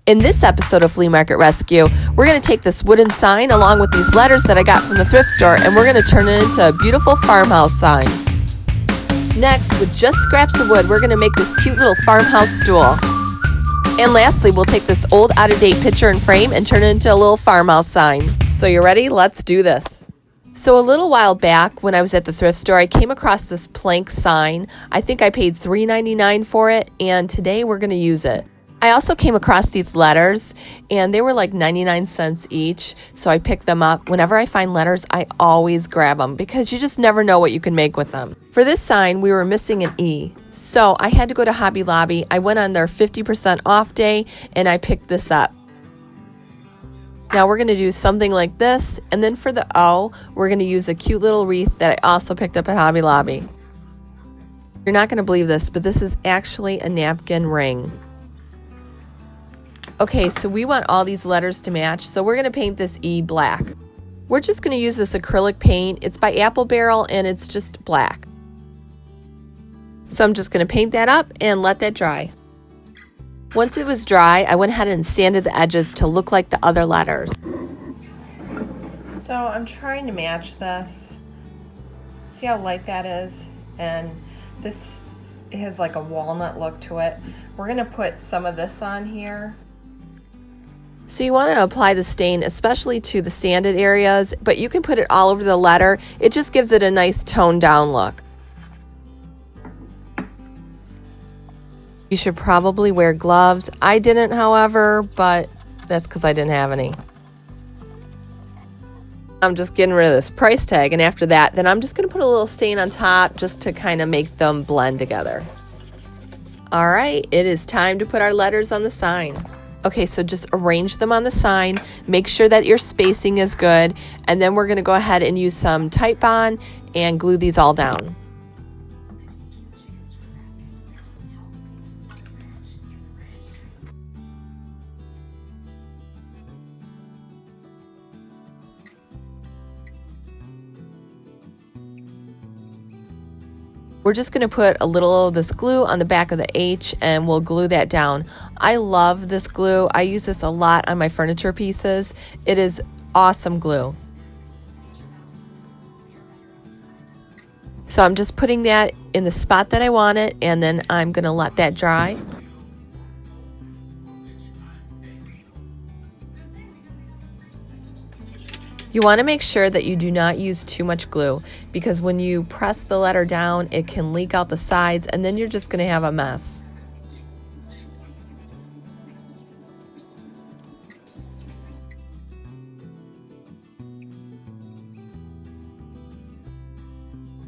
In this episode of Flea Market Rescue, we're going to take this wooden sign along with these letters that I got from the thrift store, and we're going to turn it into a beautiful farmhouse sign. Next, with just scraps of wood, we're going to make this cute little farmhouse stool. And lastly, we'll take this old out-of-date picture and frame and turn it into a little farmhouse sign. So you ready? Let's do this. So a little while back when I was at the thrift store, I came across this plank sign. I think I paid $3.99 for it, and today we're going to use it. I also came across these letters, and they were like 99 cents each, so I picked them up. Whenever I find letters, I always grab them because you just never know what you can make with them. For this sign, we were missing an E, so I had to go to Hobby Lobby. I went on their 50% off day, and I picked this up. Now we're going to do something like this, and then for the O, we're going to use a cute little wreath that I also picked up at Hobby Lobby. You're not going to believe this, but this is actually a napkin ring. Okay, so we want all these letters to match, so we're going to paint this E black. We're just going to use this acrylic paint. It's by Apple Barrel, and it's just black. So I'm just going to paint that up and let that dry. Once it was dry, I went ahead and sanded the edges to look like the other letters. So I'm trying to match this. See how light that is? And this has like a walnut look to it. We're going to put some of this on here. So you want to apply the stain especially to the sanded areas, but you can put it all over the letter. It just gives it a nice toned down look. You should probably wear gloves. I didn't, however, but that's because I didn't have any. I'm just getting rid of this price tag, and after that, then I'm just going to put a little stain on top just to kind of make them blend together. All right, it is time to put our letters on the sign. Okay, so just arrange them on the sign, make sure that your spacing is good, and then we're going to go ahead and use some Titebond and glue these all down. We're just going to put a little of this glue on the back of the H, and we'll glue that down. I love this glue. I use this a lot on my furniture pieces. It is awesome glue. So I'm just putting that in the spot that I want it, and then I'm going to let that dry. You want to make sure that you do not use too much glue, because when you press the letter down, it can leak out the sides, and then you're just going to have a mess.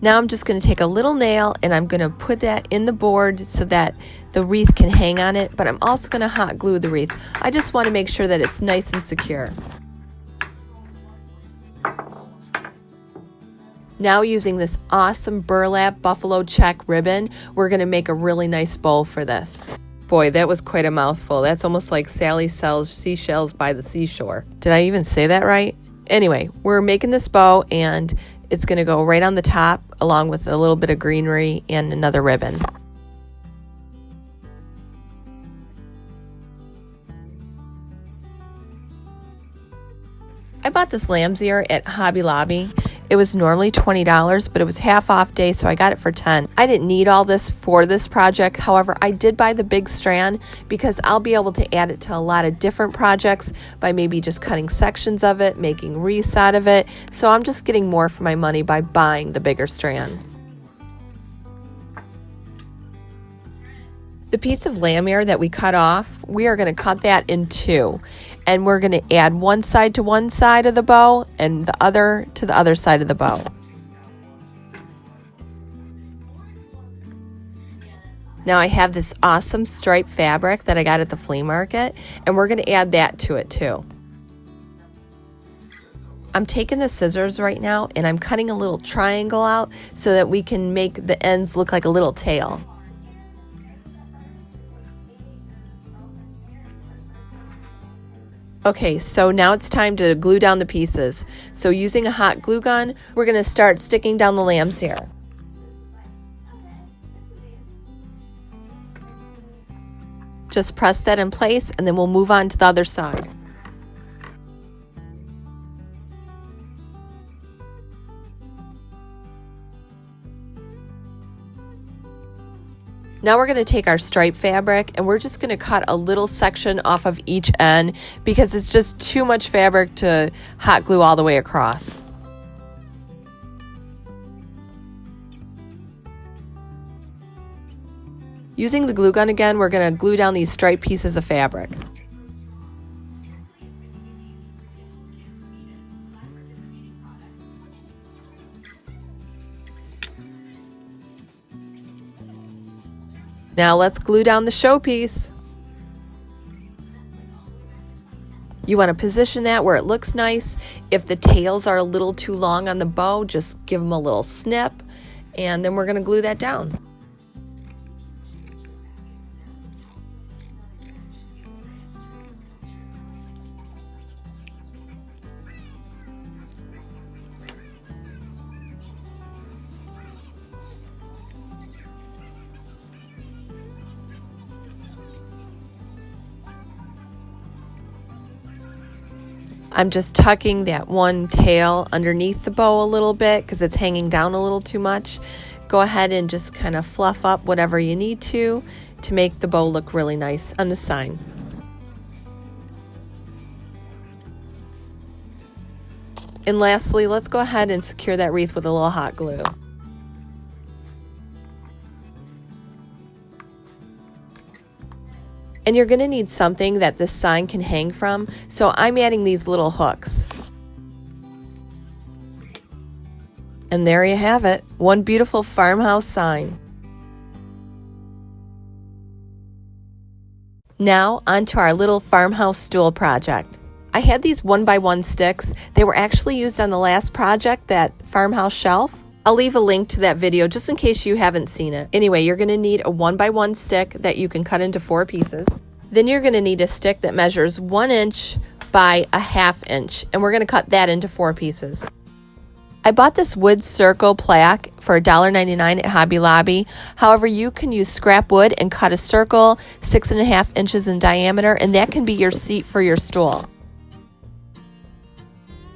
Now I'm just going to take a little nail and I'm going to put that in the board so that the wreath can hang on it, but I'm also going to hot glue the wreath. I just want to make sure that it's nice and secure. Now using this awesome burlap buffalo check ribbon, we're going to make a really nice bow for this. Boy, that was quite a mouthful. That's almost like Sally sells seashells by the seashore. Did I even say that right? Anyway, we're making this bow, and it's going to go right on the top along with a little bit of greenery and another ribbon. I bought this lamb's ear at Hobby Lobby. It was normally $20, but it was half off day, so I got it for $10. I didn't need all this for this project. However, I did buy the big strand because I'll be able to add it to a lot of different projects by maybe just cutting sections of it, making wreaths out of it. So I'm just getting more for my money by buying the bigger strand. The piece of lamb ear that we cut off, we are going to cut that in two. And we're going to add one side to one side of the bow and the other to the other side of the bow. Now I have this awesome striped fabric that I got at the flea market, and we're going to add that to it too. I'm taking the scissors right now and I'm cutting a little triangle out so that we can make the ends look like a little tail. Okay, so now it's time to glue down the pieces. So using a hot glue gun, we're going to start sticking down the lamb's ear. Just press that in place and then we'll move on to the other side. Now we're going to take our stripe fabric and we're just going to cut a little section off of each end because it's just too much fabric to hot glue all the way across. Using the glue gun again, we're going to glue down these striped pieces of fabric. Now let's glue down the showpiece. You want to position that where it looks nice. If the tails are a little too long on the bow, just give them a little snip, and then we're going to glue that down. I'm just tucking that one tail underneath the bow a little bit because it's hanging down a little too much. Go ahead and just kind of fluff up whatever you need to make the bow look really nice on the sign. And lastly, let's go ahead and secure that wreath with a little hot glue. And you're going to need something that this sign can hang from, so I'm adding these little hooks. And there you have it, one beautiful farmhouse sign. Now onto our little farmhouse stool project. I had these 1x1 sticks. They were actually used on the last project, that farmhouse shelf. I'll leave a link to that video just in case you haven't seen it. Anyway, you're going to need a 1x1 stick that you can cut into 4 pieces. Then you're going to need a stick that measures 1 inch by a 1/2 inch, and we're going to cut that into 4 pieces. I bought this wood circle plaque for $1.99 at Hobby Lobby. However, you can use scrap wood and cut a circle 6.5 inches in diameter, and that can be your seat for your stool.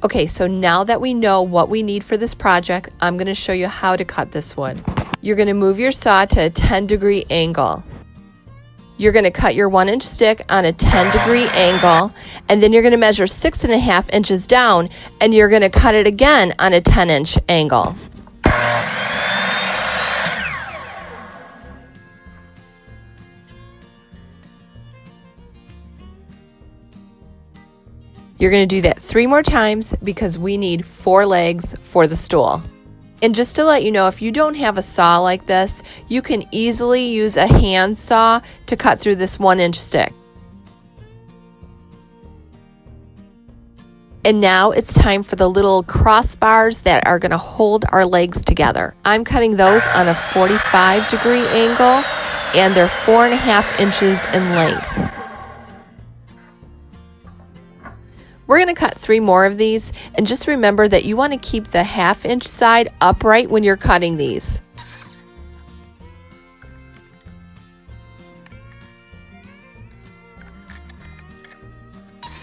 Okay, so now that we know what we need for this project, I'm going to show you how to cut this wood. You're going to move your saw to a 10-degree angle. You're going to cut your 1-inch stick on a 10-degree angle, and then you're going to measure 6.5 inches down, and you're going to cut it again on a 10-inch angle. You're going to do that 3 more times because we need 4 legs for the stool. And just to let you know, if you don't have a saw like this, you can easily use a hand saw to cut through this 1-inch stick. And now it's time for the little crossbars that are going to hold our legs together. I'm cutting those on a 45-degree angle, and they're 4.5 inches in length. We're going to cut 3 more of these, and just remember that you want to keep the 1/2 inch side upright when you're cutting these.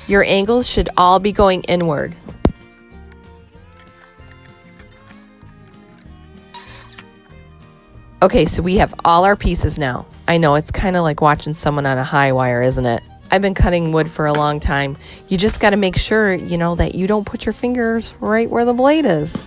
Your angles should all be going inward. Okay, so we have all our pieces now. I know, it's kind of like watching someone on a high wire, isn't it? I've been cutting wood for a long time. You just got to make sure, you know, that you don't put your fingers right where the blade is.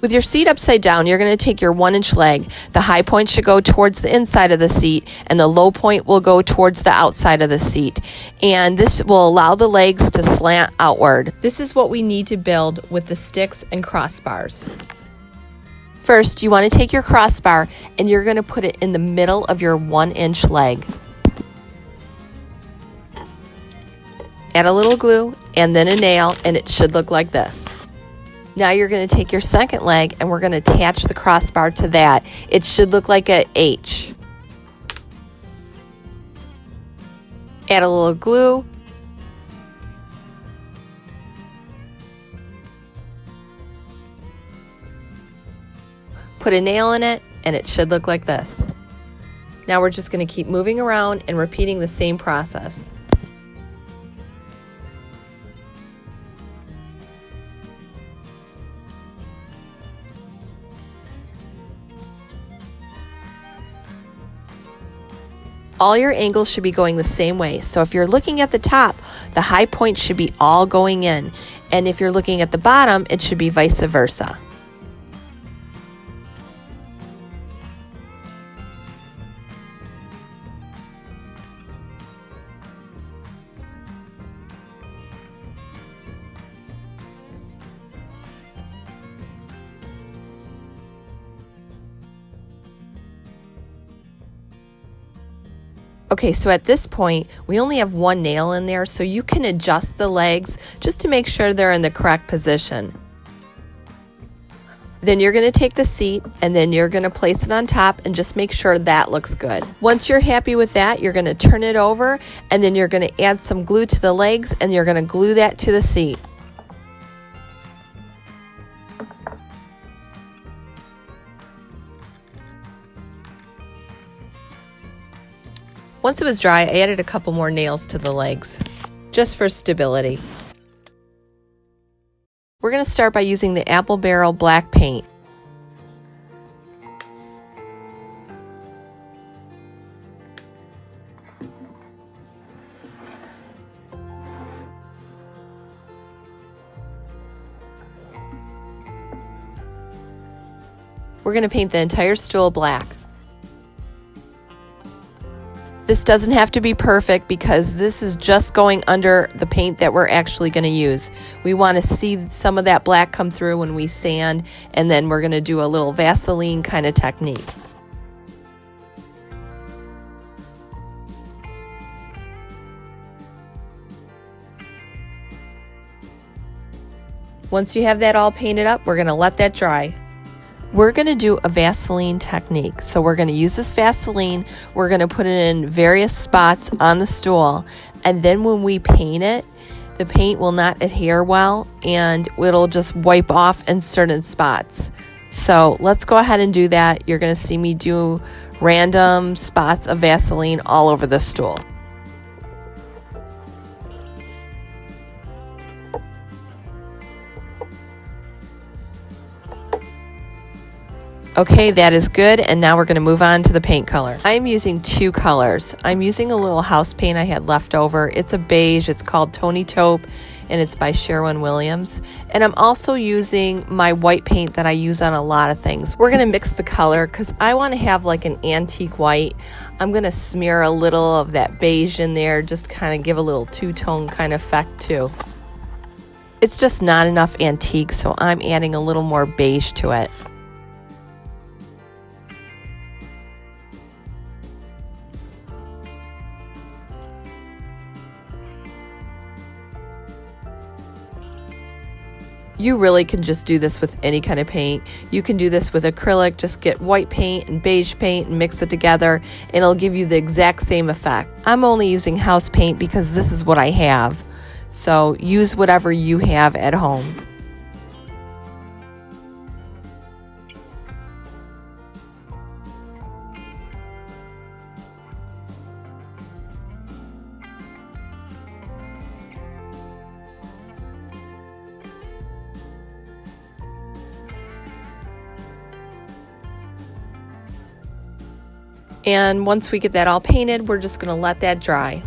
With your seat upside down, you're going to take your 1-inch leg. The high point should go towards the inside of the seat, and the low point will go towards the outside of the seat. And this will allow the legs to slant outward. This is what we need to build with the sticks and crossbars. First, you want to take your crossbar and you're going to put it in the middle of your 1-inch leg. Add a little glue and then a nail, and it should look like this. Now you're going to take your second leg and we're going to attach the crossbar to that. It should look like an H. Add a little glue. Put a nail in it, and it should look like this. Now we're just going to keep moving around and repeating the same process. All your angles should be going the same way. So if you're looking at the top, the high point should be all going in. And if you're looking at the bottom, it should be vice versa. Okay, so at this point, we only have one nail in there, so you can adjust the legs just to make sure they're in the correct position. Then you're going to take the seat and then you're going to place it on top and just make sure that looks good. Once you're happy with that, you're going to turn it over and then you're going to add some glue to the legs and you're going to glue that to the seat. Once it was dry, I added a couple more nails to the legs, just for stability. We're going to start by using the apple barrel black paint. We're going to paint the entire stool black. This doesn't have to be perfect because this is just going under the paint that we're actually going to use. We want to see some of that black come through when we sand, and then we're going to do a little Vaseline kind of technique. Once you have that all painted up, we're going to let that dry. We're going to do a Vaseline technique. So we're going to use this Vaseline, we're going to put it in various spots on the stool, and then when we paint it, the paint will not adhere well and it'll just wipe off in certain spots. So let's go ahead and do that. You're going to see me do random spots of Vaseline all over the stool. Okay, that is good, and now we're going to move on to the paint color. I'm using two colors. I'm using a little house paint I had left over. It's a beige, it's called Taupe, and it's by Sherwin Williams. And I'm also using my white paint that I use on a lot of things. We're going to mix the color because I want to have like an antique white. I'm going to smear a little of that beige in there, just kind of give a little two-tone kind of effect too. It's just not enough antique, so I'm adding a little more beige to it. You really can just do this with any kind of paint. You can do this with acrylic, just get white paint and beige paint and mix it together and it'll give you the exact same effect. I'm only using house paint because this is what I have. So use whatever you have at home. And once we get that all painted, we're just going to let that dry.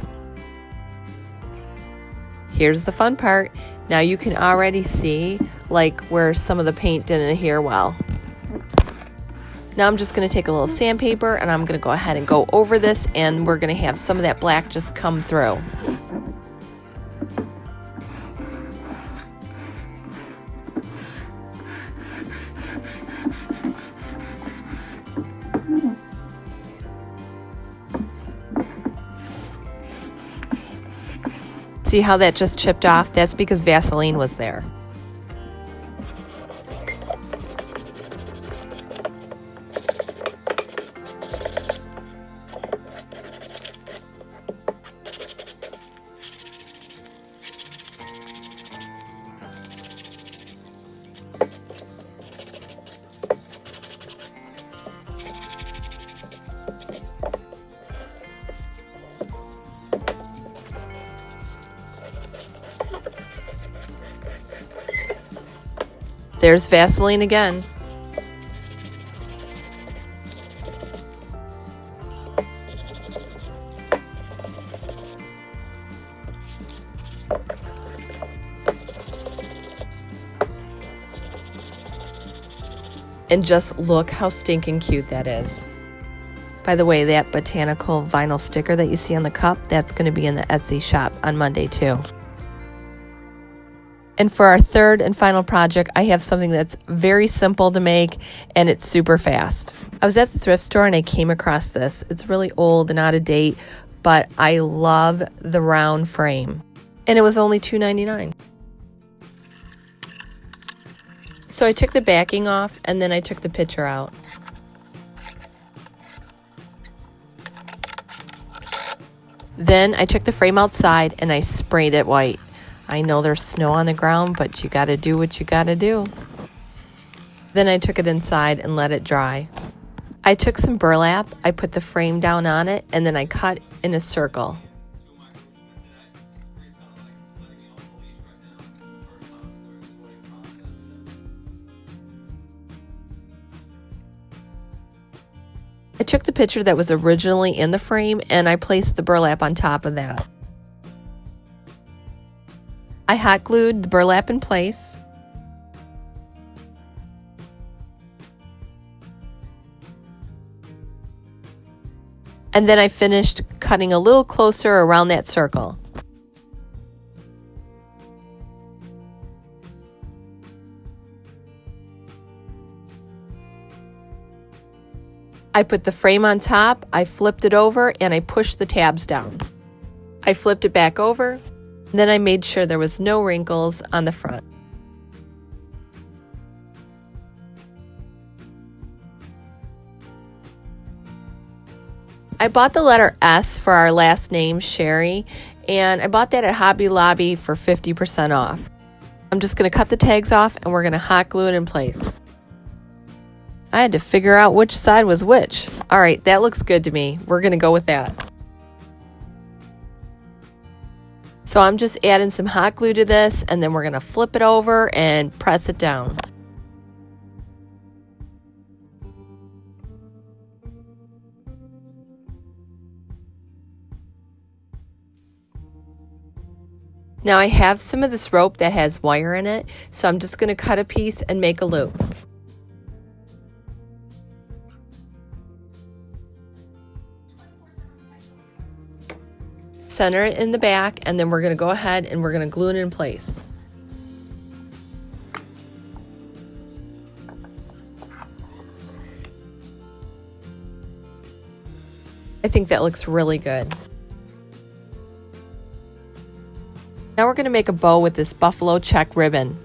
Here's the fun part. Now you can already see like where some of the paint didn't adhere well. Now I'm just going to take a little sandpaper and I'm going to go ahead and go over this, and we're going to have some of that black just come through. See how that just chipped off? That's because Vaseline was there. There's Vaseline again. And just look how stinking cute that is. By the way, that Botanical vinyl sticker that you see on the cup, that's going to be in the Etsy shop on Monday too. And for our third and final project, I have something that's very simple to make and it's super fast. I was at the thrift store and I came across this. It's really old and out of date, but I love the round frame. And it was only $2.99. So I took the backing off and then I took the picture out. Then I took the frame outside and I sprayed it white. I know there's snow on the ground, but you gotta do what you gotta do. Then I took it inside and let it dry. I took some burlap, I put the frame down on it, and then I cut in a circle. I took the picture that was originally in the frame and I placed the burlap on top of that. I hot glued the burlap in place. And then I finished cutting a little closer around that circle. I put the frame on top, I flipped it over, and I pushed the tabs down. I flipped it back over, and then I made sure there was no wrinkles on the front. I bought the letter S for our last name, Sherry, and I bought that at Hobby Lobby for 50% off. I'm just going to cut the tags off and we're going to hot glue it in place. I had to figure out which side was which. All right, that looks good to me. We're going to go with that. So I'm just adding some hot glue to this, and then we're going to flip it over and press it down. Now I have some of this rope that has wire in it, so I'm just going to cut a piece and make a loop. Center it in the back, and then we're going to go ahead and we're going to glue it in place. I think that looks really good. Now we're going to make a bow with this buffalo check ribbon.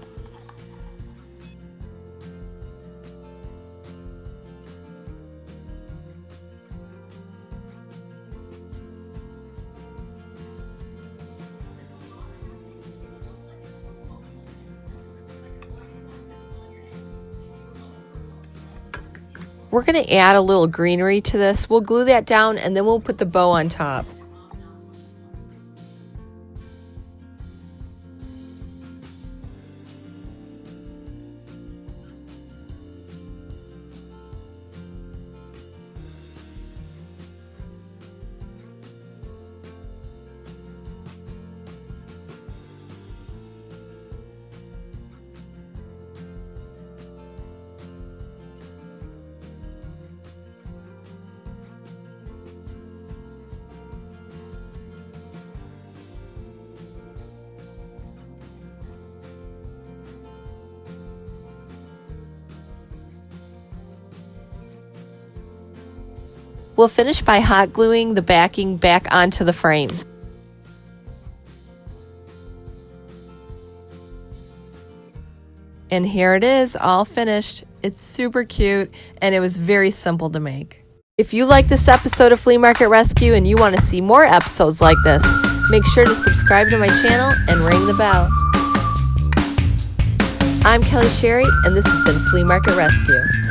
We're going to add a little greenery to this. We'll glue that down and then we'll put the bow on top. We'll finish by hot gluing the backing back onto the frame. And here it is, all finished. It's super cute and it was very simple to make. If you like this episode of Flea Market Rescue and you want to see more episodes like this, make sure to subscribe to my channel and ring the bell. I'm Kelly Sherry and this has been Flea Market Rescue.